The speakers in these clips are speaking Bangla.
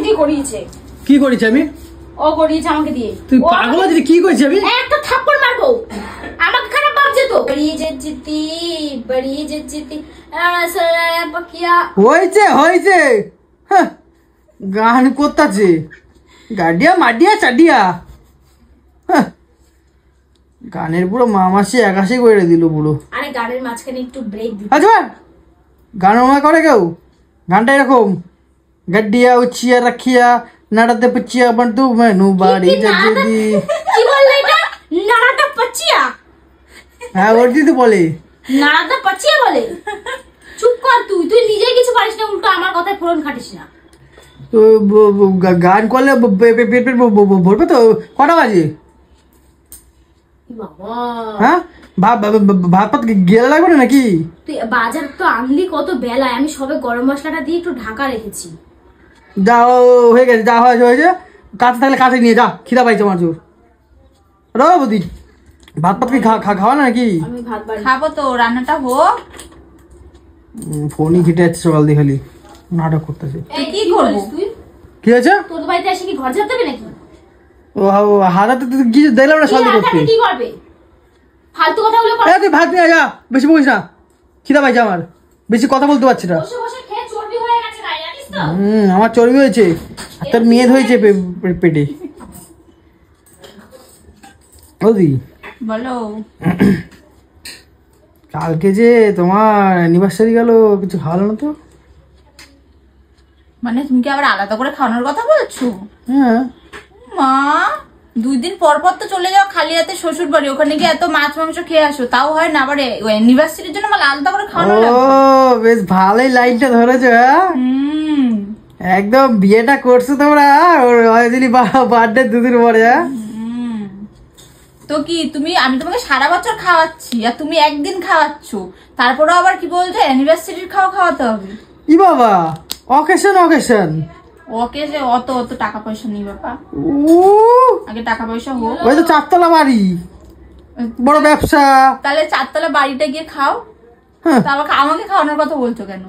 আমাকে দিয়ে করিয়েছে। কি করেছি আমি? ও করিয়েছে আমাকে দিয়ে। তুই পাগল আছিস? কি করেছি আমি? একটা থাপ্পড় মারবো, আমাকে খারাপ ভাবছে তো। বড়ি জিতি বড়ি জিতি পাকিয়া হয়েছে হয়েছে। হ্যাঁ, গান করতেছে গাডিয়া মাডিয়া চাডিয়া। হ্যাঁ, গানের পুরো মামাসি একাশি করে দিল পুরো। আরে গানের মাঝখানে একটু ব্রেক দিতে। আচ্ছা, গান মনে করে কেউ? গানটা এরকম, গাডিয়া উচিয়া রাখিয়া নাড়াতে পচিয়া বন্ধু মেনু বাড়ি যদি। কি বললে এটা? নাড়াটা পচিয়া? হ্যাঁ, ওর দিদি বলে নাড়াটা পচিয়া বলে। চুপ কর তুই, তুই নিজে কিছু পারিস না, উল্টো আমার কথায় ফোন খাটিস না। তো গান করলে পেট পেট ভরবে তো। কটা বাজে? বাবা হ্যাঁ, ভাত ভাত গেলে লাগবে না নাকি? তুই বাজার তো আনলি কত বেলায়, আমি সবে গরম মশলাটা দিয়ে একটু ঢাকা রেখেছি। যা হয়ে গেছে, যা হয়েছে হয়েছে। কাছে থাকলে কাছে নিয়ে যা, খিদা পাইছে আমার জোর। বৌদি, ভাত পাত কি খাওয়া না নাকি? আমি ভাত বাড়ি খাবো তো, রান্নাটা হোক। ফোনই ঘিটে যাচ্ছে সকাল দিয়ে, খালি নাটক করতেছে। কি করবো তুই? কি হয়েছে? তোর বাড়িতে এসে কি ঘর ঝাড় দেবে নাকি? ও হারাতে কিছু দেখলাম না সকাল করতে। কি করবে? ফালতু কথাগুলো কর। তুই ভাত নিয়ে যা, বেশি বলিস না, খিদা পাইছে আমার, বেশি কথা বলতে পারছি না। বসে বসে খেয়ে চর্বি হয়ে গেছে গায়ে, জানিস তো? আমার চর্বি হয়েছে, তোর মেদ হয়েছে পেটে। বৌদি বলো। কালকে যে তোমার অ্যানিভার্সারি গেল, কিছু খাওয়ালো না তো? মানে তুমি কি আবার আলাদা করে খাওয়ানোর কথা বলছো? হ্যাঁ। মা, 2 দিন পর পর তো চলে যাও খালি হাতে শ্বশুর বাড়ি, ওখানে গিয়ে এত মাছ মাংস খেয়ে আসো, তাও হয় না আবার অ্যানিভার্সারির জন্য আমার আলাদা করে খাওয়ানো ও লাগবে? বেশ ভালোই লাইনটা ধরেছো। হ্যাঁ, একদম বিয়েটা করছো তোমরা ওর বার্থডে 2 দিন পরে। হ্যাঁ, তো কি তুমি, আমি তোমাকে সারা বছর খাওয়াচ্ছি আর তুমি একদিন খাওয়াচ্ছ, তারপরেও আবার কি বলছো অ্যানিভার্সারির খাওয়াতে হবে? ই বাবা, অকেশন ওকে যে অত টাকা পয়সা নেই বাবা, আগে টাকা পয়সা হোক। ওই তো 4 তলা বাড়ি, বড় ব্যবসা। তাহলে 4 তলা বাড়িটা গিয়ে খাও। হ্যাঁ, তা আমাকে খাওয়ানোর কথা বলছো কেন?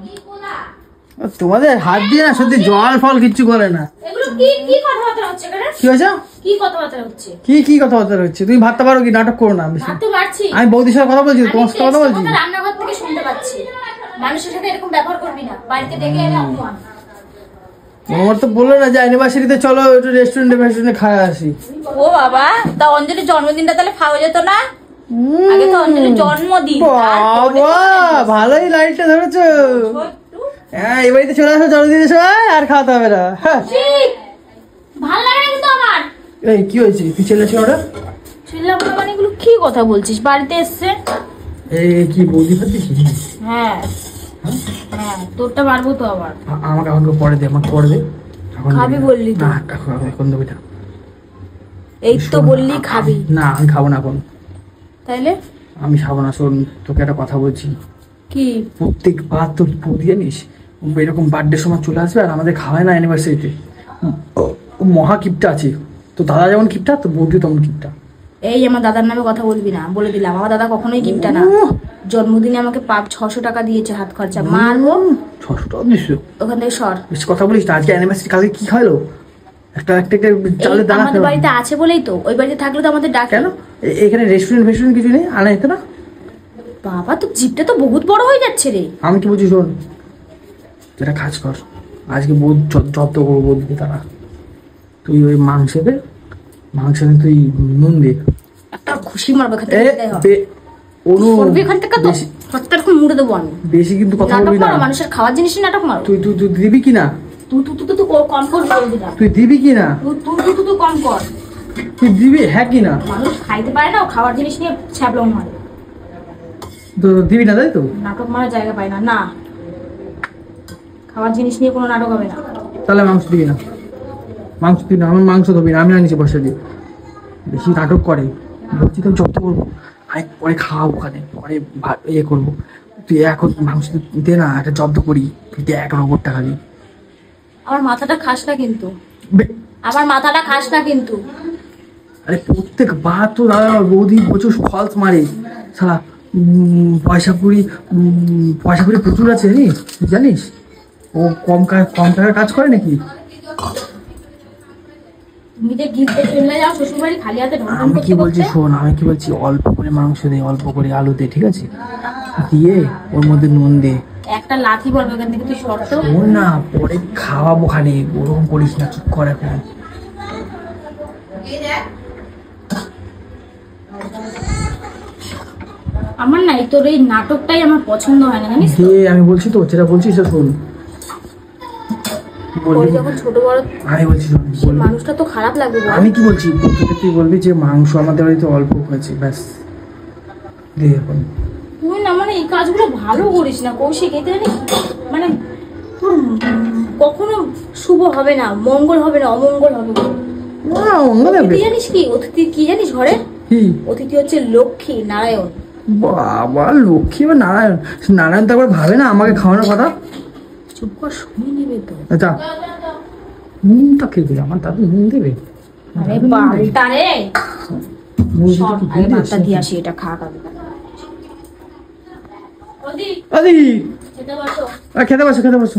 তোমাদের হাত দিয়ে না সত্যি জল ফল কিচ্ছু করে না। এগুলো কি কি কথাবার্তা হচ্ছে এখানে? কি হয়েছে? কি কথাবার্তা হচ্ছে? কি কথাবার্তা হচ্ছে? তুমি ভাতটা পারো কি? নাটক করো না বেশি। ভাত তো পারছি। আমি বৌদির সাথে কথা বলছি, তোমার সাথে কথা বলছি। রান্নাঘর থেকে শুনতে পাচ্ছি। মানুষের সাথে এরকম ব্যবহার করবি না, বাড়িতে ডেকে এনে অপমান। আমার তো বললো না যে অ্যানিভার্সারিতে চলো একটু রেস্টুরেন্টে খাওয়া আসি। ও বাবা, তা অঞ্জলির জন্মদিনটা তাহলে খাওয়া যেত না? আগে তো অঞ্জলির জন্মদিন। বাবা, ভালোই লাইটটা ধরেছো। হ্যাঁ, এই বাড়িতে চলে আসো জন্মদিনের সময়, আর খাওয়াতে হবে না। ভালো লাগে না কিন্তু আমার। এই কি হয়েছে? তুই চলেছি ওটা ছিলাম না মানে, এগুলো কি কথা বলছিস? বাড়িতে এসছে। এই কি বৌদি পাচ্ছিস? হ্যাঁ হ্যাঁ, তোরটা মারবো তো আবার। আমাকে এখন পরে দে, আমাকে পরে দে। খাবি বললি তো? না, এখন দেবি না। এই তো বললি খাবি। না, আমি খাবো না এখন। তাইলে আমি খাবো না। শোন, তোকে একটা কথা বলছি। কি? প্রত্যেকবার তোর বৌদি জানিস এরকম বার্থডে সময় চলে আসবে আর আমাদের খাওয়ায় না অ্যানিভার্সারিতে। মহা কিপটা আছে। তো দাদা যেমন কিপটা, তো বৌদি তেমন কিপটা। এই আমার দাদার নামে কথা বলবি না, বলে দিলাম। আমার দাদা কখনোই কিপটা না। জন্মদিনে আমাকে 600 টাকা দিয়েছে হাত খরচা। মারবো। 600 টাকা দিয়েছো? ওখান থেকে সর। বেশি কথা বলিস না। আজকে অ্যানিভার্সারি, কালকে কি খাইলো? একটা চালের দানা। আমাদের বাড়িতে আছে বলেই তো, ওই বাড়িতে থাকলে তো আমাদের ডাকে। কেন এখানে রেস্টুরেন্ট কিছু নেই? আনা যেত না? বাবা, তো জিপটা তো বহুত বড় হয়ে যাচ্ছে রে। আমি কি বলছি, শোন, যেটা কাজ কর, আজকে জব্দ করবো বলবি তারা। তুই ওই মাংসে তুই নুন দে, একটা খুশি মারবে এখান থেকে তো সত্তর মুড়ে দেবো আমি। বেশি কিন্তু কথা বলবি না। মানুষের খাওয়ার জিনিস নাটক মারো। তুই দিবি কি না? তুই কম কর। তুই দিবি কি না? তুই কম কর। তুই দিবি হ্যাঁ কি না? মানুষ খাইতে পারে না, খাওয়ার জিনিস নিয়ে ছ্যাবলং মারে। তো দিবি না, তাই তো? নাটক মারার জায়গা পায় না। না, খাওয়ার জিনিস নিয়ে কোনো নাটক হবে না। তাহলে মাংস দিবি না? আমার মাংস ধরবি না, আমি আনিছি পয়সা দিয়ে। বেশি নাটক করে বলছি তো, জব্দ করবো। আমি পরে খাওয়াবো, ওখানে পরে ইয়ে করবো। তুই এখন মাংস দে না, একটা জব্দ করি। তুই 1 নম্বর টাকা দিই। আমার মাথাটা খাস না কিন্তু। আরে প্রত্যেকবার তো দাদা বৌদি প্রচুর ফলস মারে সালা। পয়সা কড়ি প্রচুর আছে জানিস? ও কম টাকার কাজ করে নাকি? তুমি যে গিলতে চলে যাও শ্বশুর বাড়ি খালি হাতে ঢং আমি কি করতে বলছি করতে। শোন, আমি কি বলছি, অল্প করে মাংস দে, অল্প করে আলু দে, ঠিক আছে? দিয়ে ওর মধ্যে নুন দে। একটা লাথি বলবো এখান থেকে, তুই শর্ত। শোন না, পরে খাওয়াবো খালি, ওরকম করিস না, চুপ কর এখন। আমার না তোর এই নাটকটাই আমার পছন্দ হয় না, জানিস তো? দে, আমি বলছি তো, যেটা বলছি সেটা শোন। কি ওই বলবি? যখন ছোট বড় আমি বলছি শোন, সেই বলবি। মানুষটা তো খারাপ লাগবে বল। আমি কি বলছি, তুই বলবি যে মাংস আমাদের বাড়িতে অল্প হয়েছে, ব্যাস। দে এখন। তুই না মানে এই কাজগুলো ভালো করিস না কৌশিক, এতে জানিস মানে তোর কখনো শুভ হবে না, মঙ্গল হবে না, অমঙ্গল হবে। না, অন্য অতিথি ব্যাপার। জানিস কি অতিথি কি জানিস ঘরে? কি? অতিথি হচ্ছে লক্ষ্মী নারায়ণ। বাবা, লক্ষ্মী বা নারায়ণ? নারায়ণ তো একবার ভাবে না আমাকে খাওয়ানোর কথা। চুপ কর, শুনে নেবে তো। আচ্ছা, নুনটা খেয়ে দিলে আমার দাদু নুন দেবে? আরে বালটা রে, নুন দিতে সব কি আগে দিয়ে ভাতটা দিস? দিয়ে আসি, এটা খা খাবে। আদি, খেতে বসো, খেতে বসো, খেতে বসো।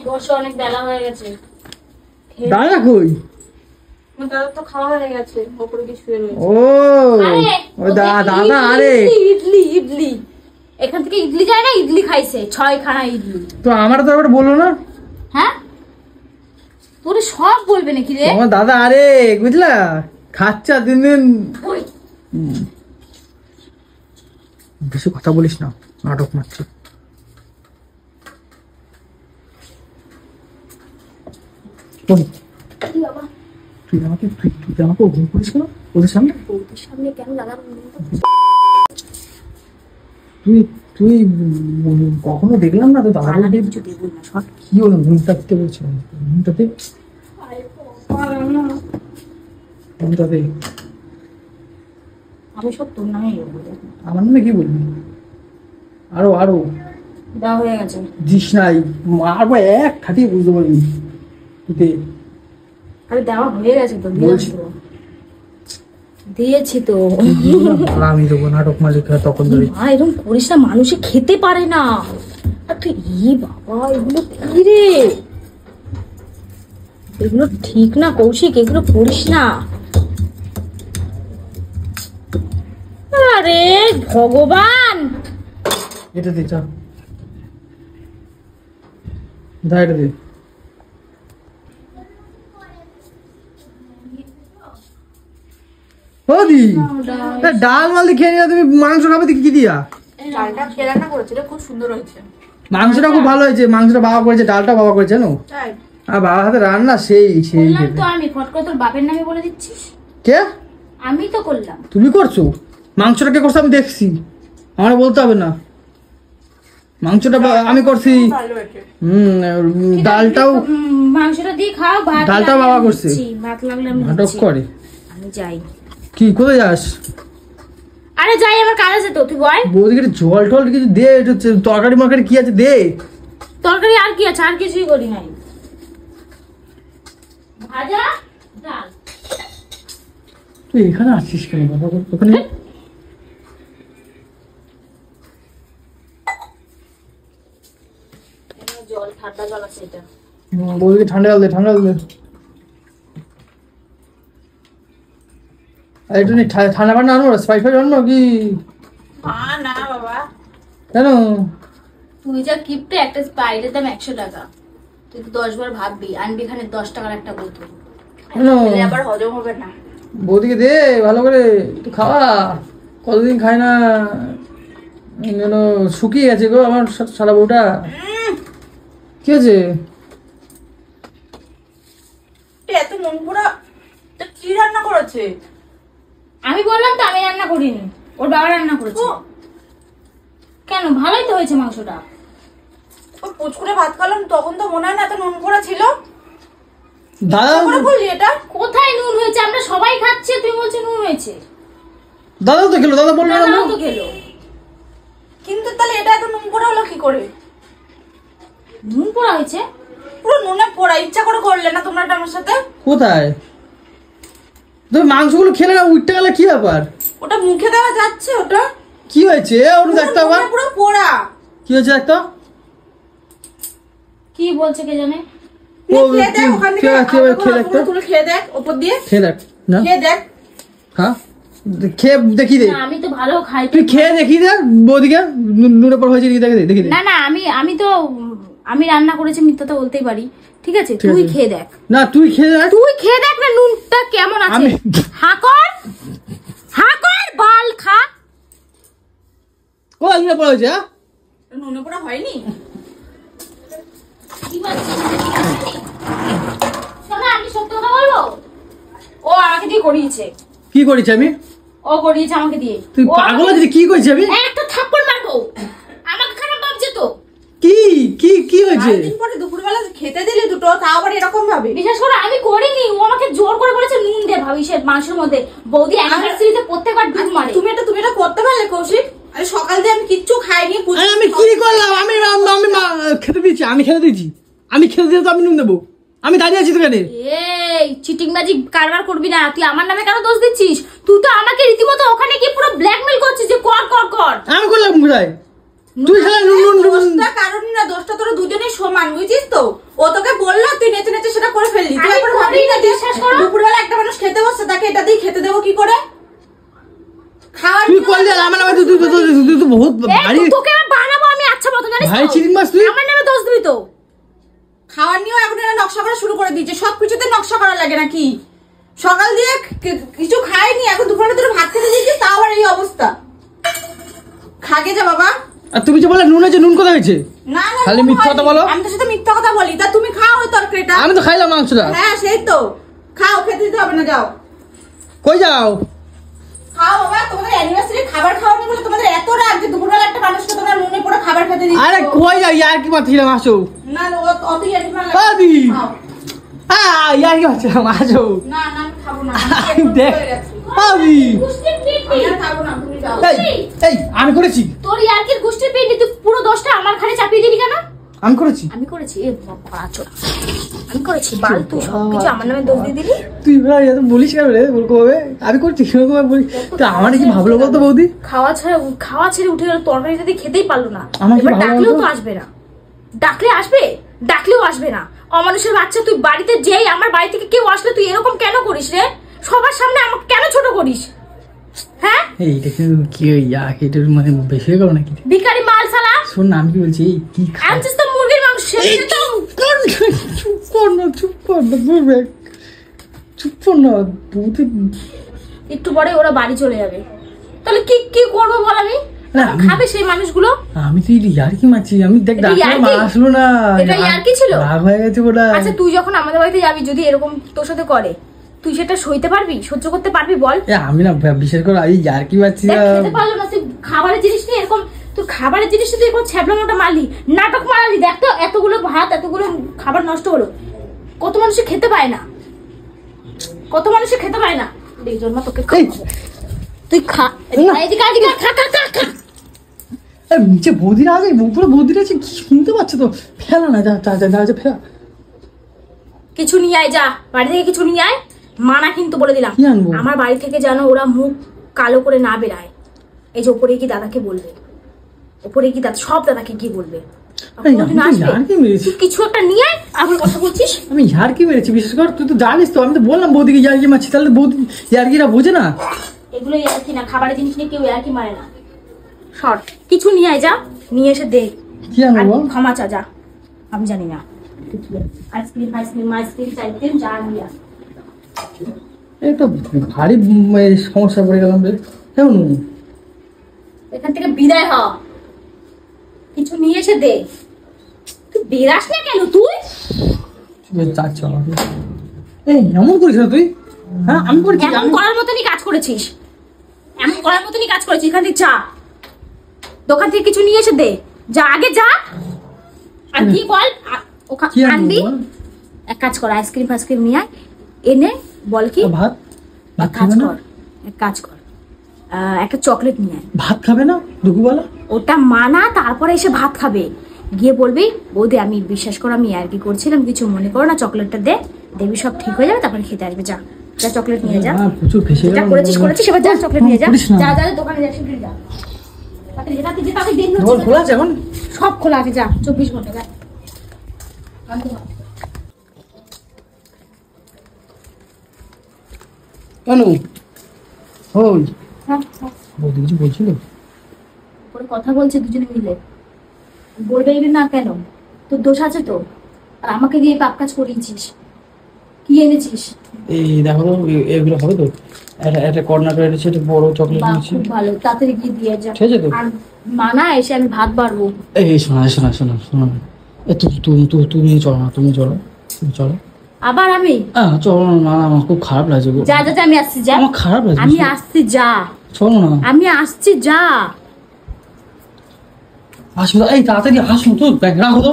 বসো, অনেক বেলা হয়ে গেছে। দাদা কই? দাদা তো খাওয়া হয়ে গেছে, ওপরে কি শুয়ে রয়েছে। ও, আরে, ওই দাদা, ইডলি, আরে ইডলি ইডলি এখান থেকে ইডলি যায় না, ইডলি খাইছে 6 খানা ইডলি। তো আমার তো একবার বললো না। হ্যাঁ, তোরে সব বলবে নাকি রে? আমার দাদা, আরে বুঝলা, খাচ্ছা দিন দিন। ওই, বেশি কথা বলিস না, নাটক মারছি। শোন, কি বাবা, তুই আমাকে ওরকম করিস কেন ওদের সামনে? বৌদির সামনে কেন লাগাবো? তুই তুই কখনো দেখলাম না তো দাদা কানাডে বৌদি। কিছু দেবো না, সব কি হলো, নুনটাতে বলছো? নুনটাতে, নুনটাতে আমি সব তোর নামে বলবো। আমার নামে কি বলবি? আরো আরো দেওয়া হয়ে গেছে। দিস নাই, মারবো এক খাটিয়ে, বুঝতে পারবি। তুই আরে দেওয়া হয়ে গেছে তো, বলছি। দিয়েছি তো। আমি দেবো নাটক মাঝে তখন ধরে। মা এরকম করিস না, মানুষে খেতে পারে না। আর তুই বাবা, এগুলো কি রে? এগুলো ঠিক না কৌশিক, এগুলো করিস না। আরে ভগবান, এটা দে, চা দা, এটা দে। দি ডাল মাল দিয়ে খেয়ে নিলা, তুমি মাংস খাবে তো কি দিয়া? ডালটা কে রান্না করেছিল, খুব সুন্দর হয়েছে। মাংসটা খুব ভালো হয়েছে, মাংসটা বাবা করেছে, ডালটা বাবা করেছে জানো। তাই আর বাবার হাতে রান্না সেই সেই বললাম খেতে। তো আমি, ফট করে তোর বাপের নামে বলে দিচ্ছিস। কে? আমি তো করলাম। তুমি করছো? মাংসটা কে করছো আমি দেখছি, আমার বলতে হবে না। মাংসটা আমি করছি। ভালো হয়েছে। ডালটাও মাংসটা দিয়ে খাও, ভাত ডালটাও লাগলে বাবা আমি করছে। দিচ্ছি, ভাত লাগলে আমি নাটক দিচ্ছি। করে। আমি যাই। কি কোথায় যাস? আরে যাই, আমার কাজ আছে তো, তুই বল। বৌদিকে একটু জল টল কিছু দে, একটু তরকারি মরকারি কি আছে দে। তরকারি আর কি আছে? আর কিছুই করি নাই। ভাজা ডাল। তুই এখানে আসছিস কেন বাবা? ওখানে জল, ঠান্ডা জল আছে এটা। বৌদিকে ঠান্ডা জল দে, ঠান্ডা জল দে। আর একটু ঠান্ডা পান্ডা আনবো, স্পাইস ফাইস আনবো কি? না বাবা, কেন? তুই যা কিপটে, একটা স্পাইডের দাম 100 টাকা। তুই তো 10 বার ভাববি, আনবি এখানে 10 টাকার একটা বোতল। কেন? খেলে আবার হজম হবে না। বৌদিকে দে ভালো করে, একটু খাওয়া। কতদিন খায় না, যেন শুকিয়ে গেছে গো আমার সারা বউটা। কি হয়েছে? এত মন পুরা কি রান্না করেছে? আমি বললাম তো আমি রান্না করিনি, ওর বাবা রান্না করেছে। কেন, ভালোই তো হয়েছে মাংসটা। ওই পুচকুরে ভাত খালাম তখন তো মনে হয় না এত নুন পোড়া ছিল। দাদা, করে বললি এটা? কোথায় নুন হয়েছে? আমরা সবাই খাচ্ছি, তুই বলছিস নুন হয়েছে। দাদা তো খেলো, দাদা বললো না। দাদাও তো খেলো। কিন্তু তাহলে এটা এত নুন পোড়া হলো কি করে? নুন পোড়া হয়েছে? পুরো নুনে পোড়া, ইচ্ছা করে করলে না তোমরা এটা আমার সাথে? কোথায়? তুমি মাংসগুলো খেলে না, উঠতে গেলে কি ব্যাপার? ওটা মুখে দেওয়া যাচ্ছে? ওটা কি হয়েছে ওটা দেখতে আবার? পুরো পোড়া। কি হয়েছে দেখতো? কি বলছে কে জানে? খেয়ে দেখ ওখান থেকে তুলে খেয়ে দেখ ওপর দিয়ে খেয়ে দেখ না খেয়ে দেখ। হ্যাঁ খেয়ে দেখি দে। আমি তো ভালো খাই। তুই খেয়ে দেখি দে বৌদিকে নুনে পর হয়েছে দেখি দে। না না আমি রান্না করেছি, মিথ্যা তো বলতেই পারি। ঠিক আছে তুই খেয়ে দেখ। না তুই খেয়ে দেখ, তুই খেয়ে দেখ না নুনটা কেমন আছে। হা কর বাল খা। ও নুনে পর হয়েছে। নুনে পোড়া হয়নি। শোনা আমি সত্য কথা বলবো, ও আমাকে দিয়ে করিয়েছে। কি করেছি আমি? ও করিয়েছে আমাকে দিয়ে। তুই পাগল আছিস? কি করেছি আমি? একটা থাপ্পড় মারবো। আমাকে খারাপ ভাবছে তো। কি কি কি হয়েছে? দিন পরে দুপুরবেলা খেতে দিলি দুটো, তাও আবার এরকম ভাবে। বিশেষ করে আমি করিনি, ও আমাকে জোর করে বলেছে নুন দে ভাবি সে মাংসের মধ্যে। বৌদি অ্যানিভার্সারিতে প্রত্যেকবার ডুব মারে। তুমি এটা করতে পারলে কৌশিক? আরে সকাল দিয়ে আমি কিচ্ছু খাইনি। আমি কি করলাম? আমি খেতে দিয়েছি, আমি খেতে দিয়েছি, আমি খেতে দিয়ে তো আমি নুন দেবো? আমি দাঁড়িয়ে আছি তো কেন? এই চিটিং বাজি কারবার করবি না। তুই আমার নামে কেন দোষ দিচ্ছিস? তুই তো আমাকে রীতিমতো ওখানে গিয়ে পুরো ব্ল্যাকমেল করছিস যে কর কর কর। আমি করলাম কোথায়? তুই খেলা নুন দোষটা কারণ না, দোষটা তোরা দুজনেই সমান, বুঝছিস তো? ও তোকে বললো, তুই নেচে নেচে সেটা করে ফেললি। তুই একবার ভাবলি না যে দুপুরবেলা একটা মানুষ খেতে বসছে, তাকে এটা দিয়ে খেতে দেবো কি করে? খাওয়ার তুই করলি আমার নামে তুই তো বহুত ভারী। তোকে আমি বানাবো আমি আচ্ছা মতো, জানিস? ভাই চিটিং মাছ তুই আমার নামে দোষ দিবি তো? খাওয়ার নিয়েও এখন এরা নকশা করা শুরু করে দিয়েছে। সবকিছুতে নকশা করা লাগে নাকি? সকাল দিয়ে কিছু খাইনি, এখন দুপুরে তোর ভাত খেতে দিয়েছিস, তাও আবার এই অবস্থা। খাগে যা বাবা। আর তুমি যে বলে নুন আছে, নুন কোথায় হয়েছে? না না খালি মিথ্যা কথা বলো। আমি তোর সাথে মিথ্যা কথা বলি? তা তুমি খাও ওই তরকারিটা। আমি তো খাইলাম মাংসটা। হ্যাঁ সেই তো, খাও, খেতে দিতে হবে না, যাও। কই যাও? খাও বাবা, তোমাদের অ্যানিভার্সারি খাবার খাওয়ানি বলে তোমাদের এত রাগ যে দুপুরবেলা একটা মানুষকে তোমরা নুনে পুরো খাবার খেতে দিচ্ছ। আরে কই যাও? ইয়ার কি মারছিলাম, আসো। না অত ইয়ার্কি ভালো আদি খাও। ইয়ার কি মারছিলাম, আসো। না না আমি খাবো না। দেখ আদি গুষ্টির পিন্ডি। আমি আর খাবো না, তুমি যাও। এই আমি করেছি? তোর ইয়ার্কির গুষ্টির পিন্ডি, তুই পুরো দোষটা আমার ঘাড়ে চাপিয়ে দিলি কেন? আমি করেছি? আমি করেছি? এ বাবা চোদা। আমি করেছি বাল, তুই সবকিছু আমার নামে দোষ দিয়ে দিলি। তুই ভাই এত বলিস কেন রে? বলবো হবে আমি করছি কিরকম বলি? তো আমার কি ভাবলো বলতো বৌদি? খাওয়া ছেড়ে উঠে গেল, তরকারি যদি খেতেই পারলো না। আমার কি এবার ভালো ডাকলেও লাগতো? তো আসবে না। ডাকলেও আসবে না। অমানুষের বাচ্চা, তুই বাড়িতে যেই আমার বাড়ি থেকে কেউ আসলে তুই এরকম কেন করিস রে? সবার সামনে আমাকে কেন ছোট করিস? হ্যাঁ এইটা কিন্তু কি এটা মানে বেশি হয়ে গেল নাকি? ভিখারি মাল সালা। শোন না, আমি কি বলছি, এই কি আনছিস তো মুরগির মাংস, সেটা তো চুপ কর না বৌদি। একটু পরে ওরা বাড়ি চলে যাবে, তাহলে কি কি করবো বল? আমি খাবে সেই মানুষগুলো? আমি তো ইয়ার্কি মারছি। আমি দেখ এটা ইয়ার্কি? আসলো না, এটা ইয়ার্কি ছিল? রাগ হয়ে গেছে ওটা। আচ্ছা তুই যখন আমাদের বাড়িতে যাবি, যদি এরকম তোর সাথে করে, তুই সেটা সইতে পারবি? সহ্য করতে পারবি বল? আমি না বিশেষ করে এই ইয়ার্কি মারছি। খেতে পারলো না তুই খাবারের জিনিস নিয়ে এরকম, তোর খাবারের জিনিস তুই এরকম ছ্যাবলা মোটা মারলি, নাটক মারালি। দেখ তো এতগুলো ভাত, এতগুলো খাবার নষ্ট হলো। কত মানুষে খেতে পায় না, কত মানুষে খেতে পায় না। এই জন্য তোকে তুই খা, এদিকে খা খা খা খা। নিচে বৌদিরা আছে, উপরে বৌদিরা আছে, কি শুনতে পাচ্ছে তো? ফেলা না, যা ফেলা। কিছু নিয়ে আয়, যা বাড়ি থেকে কিছু নিয়ে আয়। মানা কিন্তু বলে দিলাম, কি আনবো? আমার বাড়ি থেকে যেন ওরা মুখ কালো করে না বেরায়। এই যে ওপরে কি দাদাকে বলবে, ওপরে কি দাদা, সব দাদাকে কি বলবে? কিছু একটা নিয়ে আয়। আবার কথা বলছিস? আমি ইয়ার্কি মেরেছি, বিশেষ করে তুই তো জানিস তো। আমি তো বললাম বৌদিকে ইয়ার্কি মারছি, তাহলে বৌদি ইয়ার্কিরা বোঝে না। এগুলো ইয়ার্কি না, খাবারের জিনিস নিয়ে কেউ ইয়ার্কি মারে না। শর্ট কিছু নিয়ে আয়, যা নিয়ে এসে দে। কি আনবো? ক্ষমা চা, যা। আমি জানি না, আইসক্রিম চাইতেন, যা নিয়ে আয়। একটা ভারী সমস্যা পড়ে গেলাম রে। কেমন এখান থেকে বিদায় হ, কিছু নিয়ে এসে দে। তুই বেরাস না কেন? তুই যাচ্ছ এই এমন করিস না তুই? হ্যাঁ আমি করেছি, এমন করার মতনই কাজ করেছিস, এমন করার মতনই কাজ করেছিস। এখান থেকে যা, দোকান থেকে কিছু নিয়ে এসে দে, যা আগে যা। আর কি বল ওখানে আনবি? এক কাজ কর, আইসক্রিম ফাইসক্রিম নিয়ে আয়, এনে বল কি ভাত ভাত কাজ খাবে না? কর, এক কাজ কর, একটা চকলেট নিয়ে আয়। ভাত খাবে না দুপুরবেলা? ওটা মানা, তারপরে এসে ভাত খাবে। গিয়ে বলবি বৌদি আমি বিশ্বাস করো আমি আর কি করছিলাম, কিছু মনে করো না, চকলেটটা দে, দেখবি সব ঠিক হয়ে যাবে, তারপরে খেতে আসবে। যা যা চকলেট নিয়ে যা। প্রচুর ফেসে যা করেছিস এবার যা, চকলেট নিয়ে যা। যা যা দোকানে যা, শিগগিরই যা। খোলা আছে এখন? সব খোলা আছে, যা 24 ঘন্টা যা। কেন ওই হ্যাঁ, বৌদি কিছু বলছিল? ওরা কথা বলছে দুজনে মিলে। বলবে না কেন? তোর দোষ আছে তো। আর আমাকে দিয়ে পাপ কাজ করিয়েছিস। কি এনেছিস? এই দেখো তো, এগুলো হবে তো? একটা কর্নাটক এনেছে, একটা বড় চকলেট বাহ, এনেছি। খুব ভালো, তাড়াতাড়ি গিয়ে দিয়ে যা। ঠিক আছে তো? আর মানা এসে আমি ভাত বাড়বো। এই শোনো তুমি চলো না, তুমি চলো। আবার আমি? চলো না, আমার খুব খারাপ লাগছে গো। যা আমি আসছি, যা। আমার খারাপ লাগছে। আমি আসছি, যা। চলো না। আমি আসছি, যা। আসো, এই তাড়াতাড়ি আসো তো, ব্যাগ রাখো তো,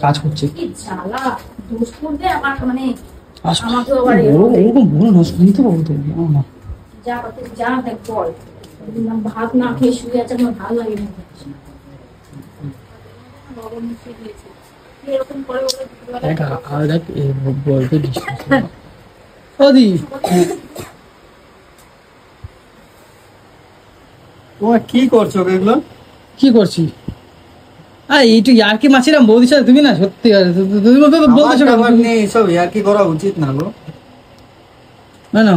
কাজ করছে। কি জ্বালা, দোষ করবে আমার, মানে আসো, আমাকেও আবার ওরকম বলো না, শুনতে পাবো তো না। যা যা, দেখ বল। ভাত না খেয়ে শুয়ে আছে, আমার ভালো লাগে না। এরকম করে বলতে ওদি তোমার কি করছো এগুলো? কি করছি? এইটু ইয়ার্কি মাছিলাম বৌদির সাথে, তুমি না সত্যি তুমি বলতেছো আমার নেই, সব ইয়ার্কি করা উচিত না গো। না না,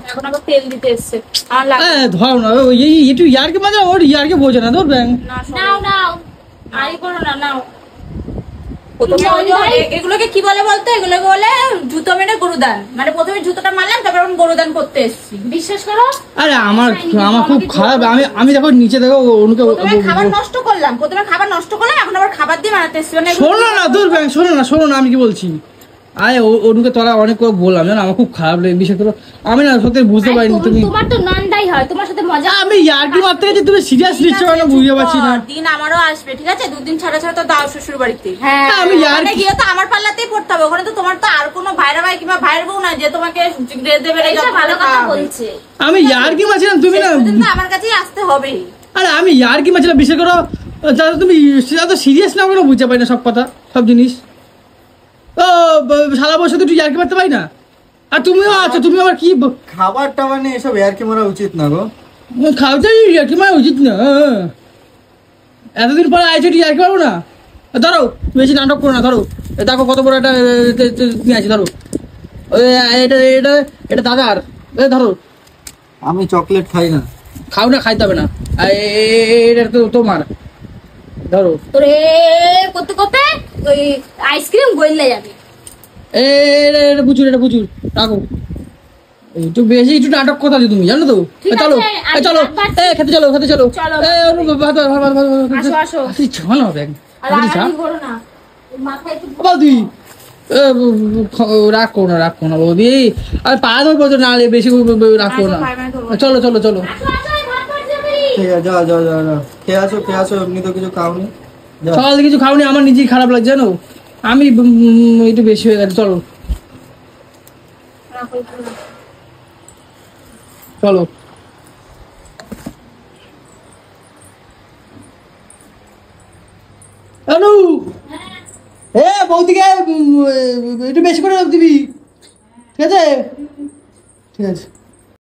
এখন আবার তেল দিতে এসছে। আর লাগবে ধরো না, একটু ইয়ার্কি মাঝে ওর ইয়ার্কি বোঝে না, ধর ব্যাং। নাও আই করো না, নাও। এগুলোকে কি বলে বলতো? এগুলোকে বলে জুতো মেরে গরুদান। মানে প্রথমে জুতোটা মারলাম, তারপর আমি গরুদান করতে এসেছি। বিশ্বাস করো। আরে আমার খুব খারাপ, আমি দেখো নিচে দেখো অনুকে খাবার নষ্ট করলাম, এখন আবার খাবার দিয়ে মারাতে এসেছি। মানে শোনো না, দূর ব্যাং, শোনো না আমি কি বলছি। অনুকে তোরা অনেক করে বললাম, জানো আমার খুব খারাপ লাগে, বিশেষ করে আমি না সত্যি বুঝতে পারিনি। তুমি তোমার তো নন্দাই হয়, তোমার সাথে মজা। আমি ইয়ার্কি মারতে গেছি, তুমি সিরিয়াস নিচ্ছ না, বুঝতে পারছি না। দিন আমারও আসবে, ঠিক আছে? দুদিন ছাড়া তো দাও শ্বশুর বাড়িতে। হ্যাঁ, আমি ওখানে গিয়ে তো আমার পাল্লাতেই পড়তে হবে। ওখানে তো তোমার তো আর কোনো ভাইরা ভাই কিংবা ভাইয়ের বউ না যে তোমাকে দেবে। এটা ভালো কথা বলছে। আমি ইয়ার্কি মারছিলাম, তুমি না আমার কাছেই আসতে হবে। আরে আমি ইয়ার্কি মারছিলাম, বিশেষ করে যারা তুমি তো সিরিয়াস না, ওগুলো বুঝতে পারি না সব কথা, সব জিনিস। ও সারা বছর তো একটু ইয়ার্কি মারতে পারি না। আর তুমিও আছো, তুমি আবার কি খাবার টাবার নিয়ে এসব ইয়ার্কি মারা উচিত না গো। খাওয়াটাই ইয়ার্কি মারা উচিত না। এতদিন পরে আইছো, ইয়ার্কি মারবো না? ধরো, বেশি নাটক করো না, ধরো। দেখো কত বড় একটা নিয়ে আছি, ধরো। এটা দাদার, ধরো। আমি চকলেট খাই না। খাও না, খাইতে হবে না। এটা তো তোমার, ধরো। তোরে করতে করতে ওই আইসক্রিম গইলে যাবে। এটা বুঝুর রাখো। একটু বেশি একটু নাটক কথা তুমি, জানো তো। চলো খেতে চলো। আসো। চলো ব্যাগ মাথায় একটু বৌদি, রাখো না বৌদি। আর পা ধরবো তো, না বেশি রাখো না। চলো। ঠিক আছে, যাও। খেয়ে আসো, এমনি তো কিছু খাওনি। সকাল কিছু খাওনি, আমার নিজেই খারাপ লাগছে, জানো। আমি একটু বেশি হয়ে গেছে, চলো। হ্যালো, বৌদিকে একটু বেশি করে দিবি, ঠিক আছে?